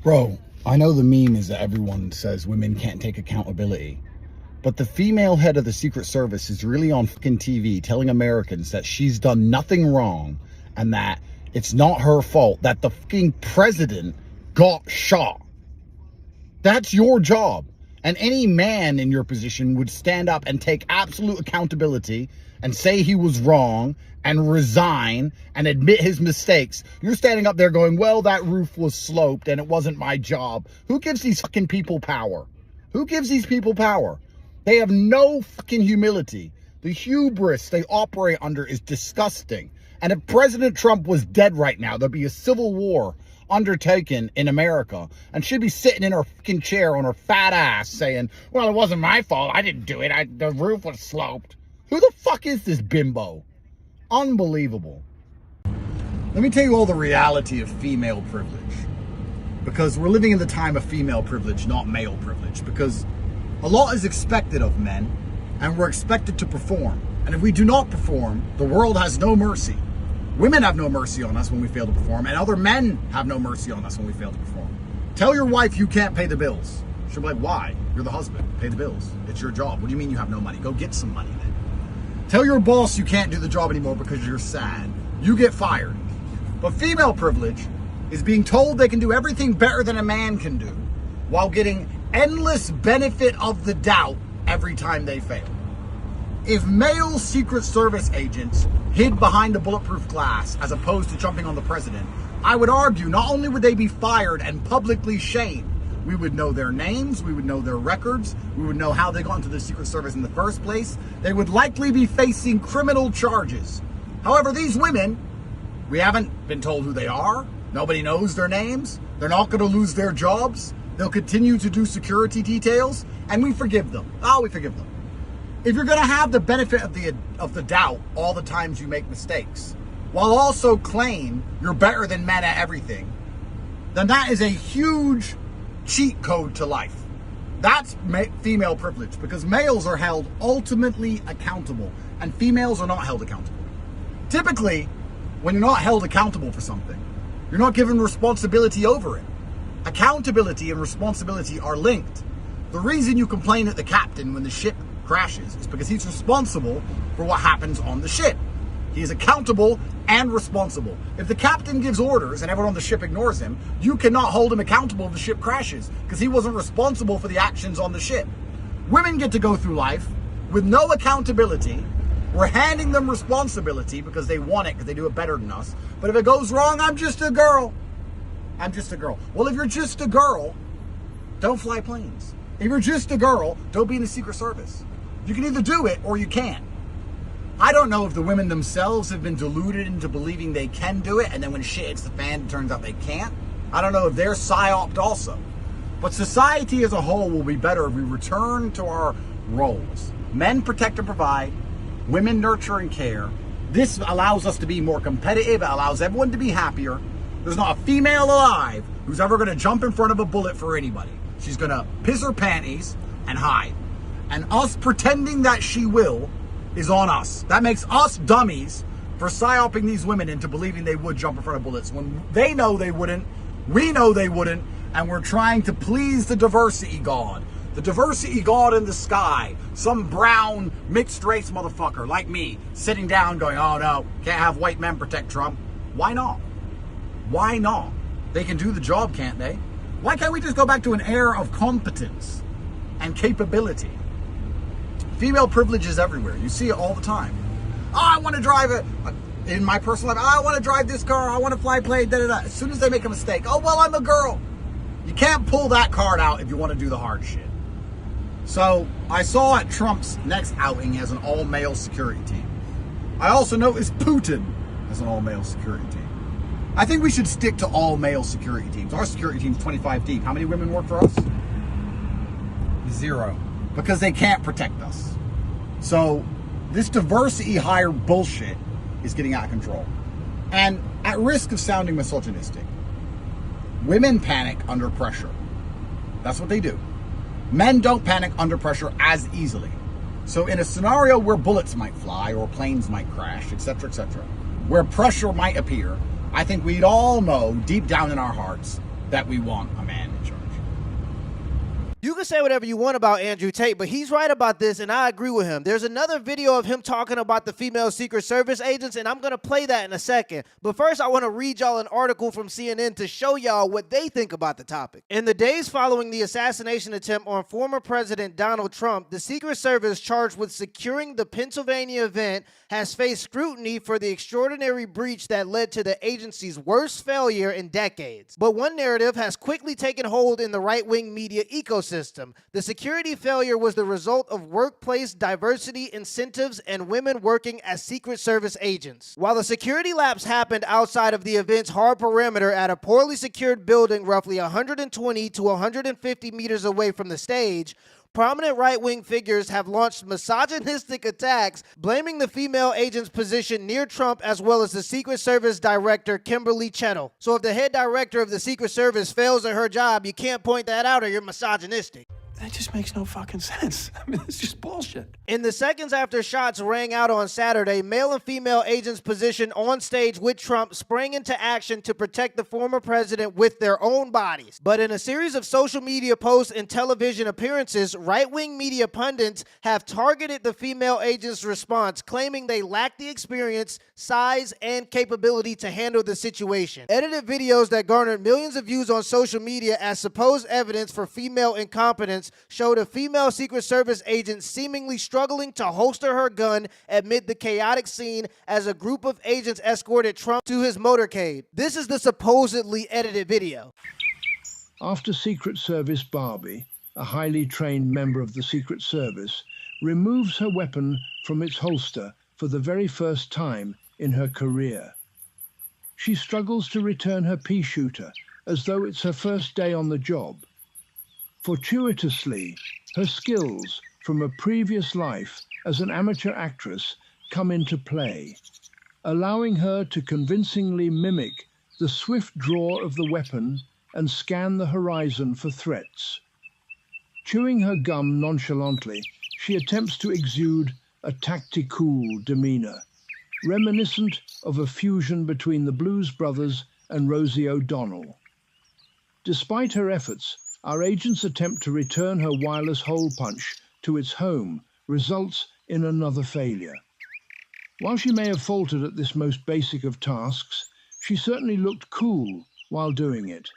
Bro, I know the meme is that everyone says women can't take accountability, but the female head of the Secret Service is really on fucking TV telling Americans that she's done nothing wrong and that it's not her fault that the fucking president got shot. That's your job. And any man in your position would stand up and take absolute accountability and say he was wrong and resign and admit his mistakes. You're standing up there going, well, that roof was sloped and it wasn't my job. Who gives these fucking people power? Who gives these people power? They have no fucking humility. The hubris they operate under is disgusting. And if President Trump was dead right now, there'd be a civil war undertaken in America, and she'd be sitting in her fucking chair on her fat ass saying, well, it wasn't my fault, I didn't do it, the roof was sloped. Who the fuck is this bimbo? Unbelievable. Let me tell you all the reality of female privilege, because we're living in the time of female privilege, not male privilege, because a lot is expected of men and we're expected to perform, and if we do not perform, the world has no mercy. Women have no mercy on us when we fail to perform, and other men have no mercy on us when we fail to perform. Tell your wife you can't pay the bills. She'll be like, why? You're the husband. Pay the bills. It's your job. What do you mean you have no money? Go get some money then. Tell your boss you can't do the job anymore because you're sad. You get fired. But female privilege is being told they can do everything better than a man can do while getting endless benefit of the doubt every time they fail. If male Secret Service agents hid behind a bulletproof glass as opposed to jumping on the president, I would argue not only would they be fired and publicly shamed, we would know their names, we would know their records, we would know how they got into the Secret Service in the first place. They would likely be facing criminal charges. However, these women, we haven't been told who they are. Nobody knows their names. They're not going to lose their jobs. They'll continue to do security details, and we forgive them. We forgive them. If you're going to have the benefit of the doubt all the times you make mistakes, while also claim you're better than men at everything, then that is a huge cheat code to life. That's female privilege, because males are held ultimately accountable and females are not held accountable. Typically, when you're not held accountable for something, you're not given responsibility over it. Accountability and responsibility are linked. The reason you complain at the captain when the ship crashes is because he's responsible for what happens on the ship. He is accountable and responsible. If the captain gives orders and everyone on the ship ignores him, you cannot hold him accountable if the ship crashes, because he wasn't responsible for the actions on the ship. Women get to go through life with no accountability. We're handing them responsibility because they want it, because they do it better than us. But if it goes wrong, I'm just a girl. I'm just a girl. Well, if you're just a girl, don't fly planes. If you're just a girl, don't be in the Secret Service. You can either do it or you can't. I don't know if the women themselves have been deluded into believing they can do it, and then when shit hits the fan, it turns out they can't. I don't know if they're psyoped also. But society as a whole will be better if we return to our roles. Men protect and provide, women nurture and care. This allows us to be more competitive. It allows everyone to be happier. There's not a female alive who's ever going to jump in front of a bullet for anybody. She's going to piss her panties and hide. And us pretending that she will is on us. That makes us dummies for psyoping these women into believing they would jump in front of bullets when they know they wouldn't, we know they wouldn't, and we're trying to please the diversity god. The diversity god in the sky. Some brown, mixed race motherfucker like me sitting down going, oh no, can't have white men protect Trump. Why not? Why not? They can do the job, can't they? Why can't we just go back to an era of competence and capability? Female privilege is everywhere. You see it all the time. Oh, I want to drive it. In my personal life, I want to drive this car. I want to fly plane, da da da. As soon as they make a mistake, oh, well, I'm a girl. You can't pull that card out if you want to do the hard shit. So I saw at Trump's next outing as an all-male security team. I also noticed Putin as an all-male security team. I think we should stick to all-male security teams. Our security team's 25 deep. How many women work for us? 0. Because they can't protect us. So this diversity hire bullshit is getting out of control. And at risk of sounding misogynistic, women panic under pressure. That's what they do. Men don't panic under pressure as easily. So in a scenario where bullets might fly or planes might crash, etc., where pressure might appear, I think we'd all know deep down in our hearts that we want a man in charge. You can say whatever you want about Andrew Tate, but he's right about this, and I agree with him. There's another video of him talking about the female Secret Service agents, and I'm going to play that in a second. But first, I want to read y'all an article from CNN to show y'all what they think about the topic. In the days following the assassination attempt on former President Donald Trump, the Secret Service charged with securing the Pennsylvania event has faced scrutiny for the extraordinary breach that led to the agency's worst failure in decades. But one narrative has quickly taken hold in the right-wing media ecosystem. The security failure was the result of workplace diversity incentives and women working as Secret Service agents. While the security lapse happened outside of the event's hard perimeter at a poorly secured building roughly 120 to 150 meters away from the stage, prominent right-wing figures have launched misogynistic attacks, blaming the female agent's position near Trump as well as the Secret Service director, Kimberly Chettle. So if the head director of the Secret Service fails at her job, you can't point that out or you're misogynistic. That just makes no fucking sense. I mean, it's just bullshit. In the seconds after shots rang out on Saturday, male and female agents positioned on stage with Trump sprang into action to protect the former president with their own bodies. But in a series of social media posts and television appearances, right-wing media pundits have targeted the female agents' response, claiming they lack the experience, size, and capability to handle the situation. Edited videos that garnered millions of views on social media as supposed evidence for female incompetence showed a female Secret Service agent seemingly struggling to holster her gun amid the chaotic scene as a group of agents escorted Trump to his motorcade. This is the supposedly edited video. After Secret Service Barbie, a highly trained member of the Secret Service, removes her weapon from its holster for the very first time in her career. She struggles to return her pea shooter as though it's her first day on the job. Fortuitously, her skills from a previous life as an amateur actress come into play, allowing her to convincingly mimic the swift draw of the weapon and scan the horizon for threats. Chewing her gum nonchalantly, she attempts to exude a tactical demeanor, reminiscent of a fusion between the Blues Brothers and Rosie O'Donnell. Despite her efforts, our agent's attempt to return her wireless hole punch to its home results in another failure. While she may have faltered at this most basic of tasks, she certainly looked cool while doing it.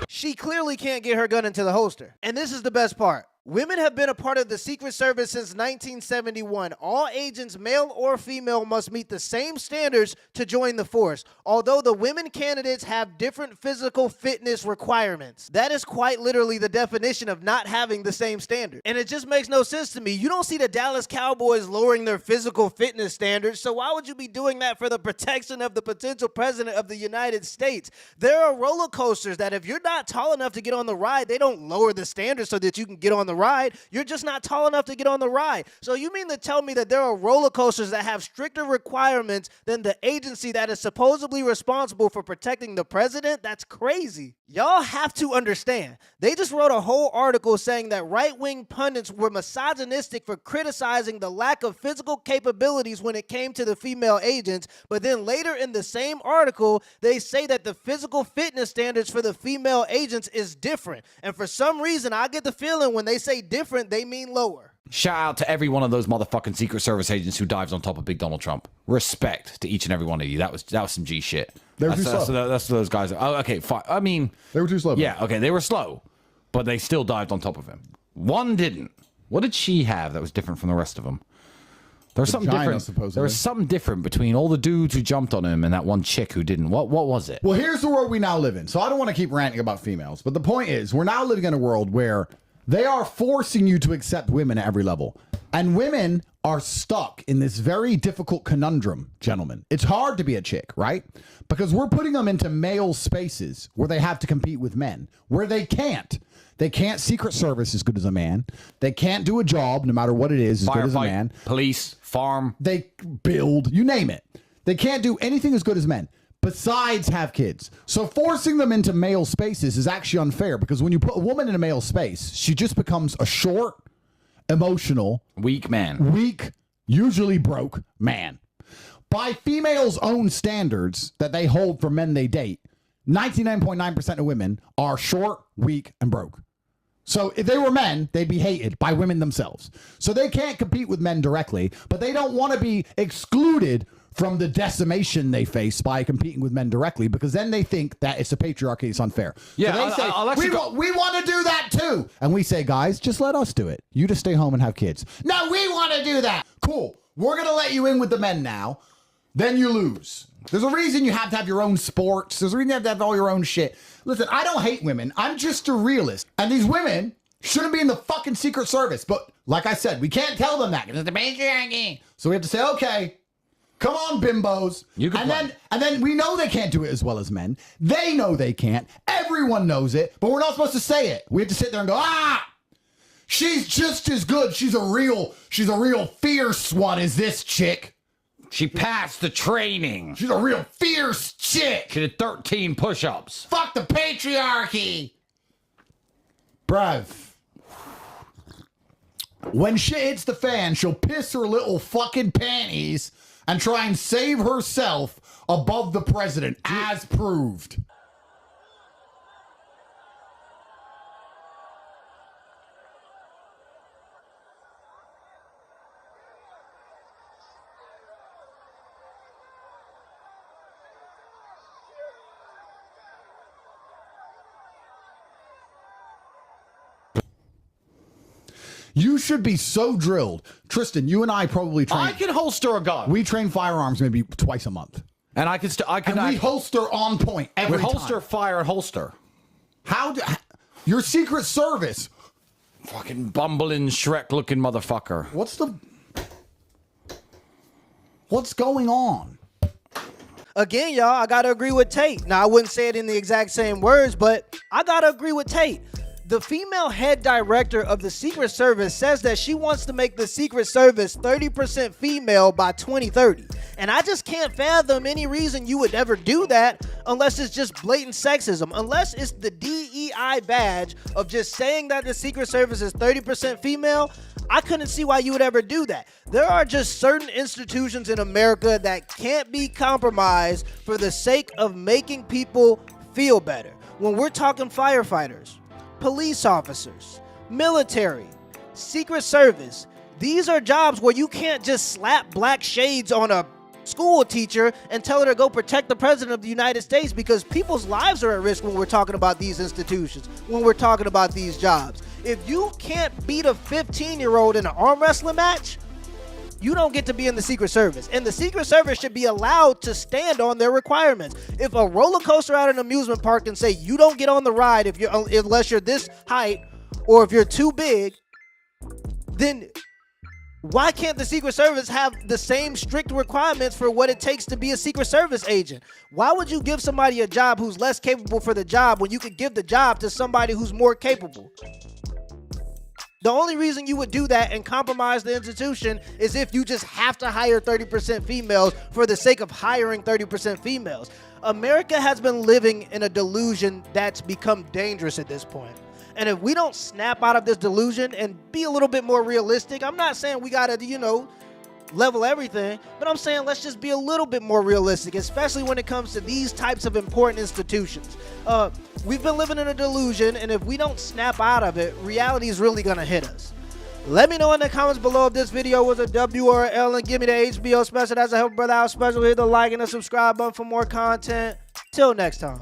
She clearly can't get her gun into the holster. And this is the best part. Women have been a part of the Secret Service since 1971. All agents, male or female, must meet the same standards to join the force, although the women candidates have different physical fitness requirements. That is quite literally the definition of not having the same standard. And it just makes no sense to me. You don't see the Dallas Cowboys lowering their physical fitness standards, so why would you be doing that for the protection of the potential president of the United States? There are roller coasters that if you're not tall enough to get on the ride, they don't lower the standards so that you can get on the ride. You're just not tall enough to get on the ride. So you mean to tell me that there are roller coasters that have stricter requirements than the agency that is supposedly responsible for protecting the president? That's crazy. Y'all have to understand. They just wrote a whole article saying that right-wing pundits were misogynistic for criticizing the lack of physical capabilities when it came to the female agents, but then later in the same article, they say that the physical fitness standards for the female agents is different. And for some reason, I get the feeling when they say different, they mean lower. Shout out to every one of those motherfucking Secret Service agents who dives on top of Big Donald Trump. Respect to each and every one of you. That was some G shit. They were too slow. That's those guys. Oh, okay, fine. I mean, they were too slow. Yeah, okay, they were slow, but they still dived on top of him. One didn't. What did she have that was different from the rest of them? There was something different. Supposedly. There was something different between all the dudes who jumped on him and that one chick who didn't. What was it? Well, here's the world we now live in. So I don't want to keep ranting about females, but the point is, we're now living in a world where they are forcing you to accept women at every level. And women are stuck in this very difficult conundrum, gentlemen. It's hard to be a chick, right? Because we're putting them into male spaces where they have to compete with men, where they can't. They can't Secret Service as good as a man. They can't do a job, no matter what it is, as good as a man. Police, farm. They build, you name it. They can't do anything as good as men, besides have kids. So forcing them into male spaces is actually unfair, because when you put a woman in a male space, she just becomes a short, emotional, weak man. Weak, usually broke man. By females' own standards that they hold for men they date, 99.9% of women are short, weak, and broke. So if they were men, they'd be hated by women themselves. So they can't compete with men directly, but they don't want to be excluded from the decimation they face by competing with men directly, because then they think that it's a patriarchy, it's unfair. Yeah, so they say, we want to do that too. And we say, guys, just let us do it. You just stay home and have kids. No, we want to do that. Cool. We're going to let you in with the men now. Then you lose. There's a reason you have to have your own sports. There's a reason you have to have all your own shit. Listen, I don't hate women. I'm just a realist. And these women shouldn't be in the fucking Secret Service. But like I said, we can't tell them that because it's the patriarchy. So we have to say, okay, come on, bimbos. You can and then we know they can't do it as well as men. They know they can't. Everyone knows it, but we're not supposed to say it. We have to sit there and go, she's just as good. She's a real fierce one as this chick. She passed the training. She's a real fierce chick. She did 13 push-ups. Fuck the patriarchy. Bruv. When shit hits the fan, she'll piss her little fucking panties and try and save herself above the president, as proved. You should be so drilled. Tristan, you and I probably train. I can holster a gun. We train firearms maybe twice a month. And we holster on point every time. We holster, fire, and holster. Your Secret Service. Fucking bumbling Shrek-looking motherfucker. What's going on? Again, y'all, I gotta agree with Tate. Now, I wouldn't say it in the exact same words, but I gotta agree with Tate. The female head director of the Secret Service says that she wants to make the Secret Service 30% female by 2030. And I just can't fathom any reason you would ever do that unless it's just blatant sexism. Unless it's the DEI badge of just saying that the Secret Service is 30% female, I couldn't see why you would ever do that. There are just certain institutions in America that can't be compromised for the sake of making people feel better. When we're talking firefighters, police officers, military, Secret Service, these are jobs where you can't just slap black shades on a school teacher and tell her to go protect the president of the United States, because people's lives are at risk when we're talking about these institutions, when we're talking about these jobs. If you can't beat a 15-year-old in an arm wrestling match, you don't get to be in the Secret Service. And the Secret Service should be allowed to stand on their requirements. If a roller coaster at an amusement park can say you don't get on the ride unless you're this height or if you're too big, then why can't the Secret Service have the same strict requirements for what it takes to be a Secret Service agent? Why would you give somebody a job who's less capable for the job when you could give the job to somebody who's more capable? The only reason you would do that and compromise the institution is if you just have to hire 30% females for the sake of hiring 30% females. America has been living in a delusion that's become dangerous at this point. And if we don't snap out of this delusion and be a little bit more realistic, I'm not saying we gotta, level everything, but I'm saying let's just be a little bit more realistic, especially when it comes to these types of important institutions. We've been living in a delusion, and if we don't snap out of it, reality is really gonna hit us. Let me know in the comments below if this video was a W or a L, and give me the HBO special. That's a help brother out special. Hit the like and the subscribe button for more content. Till next time.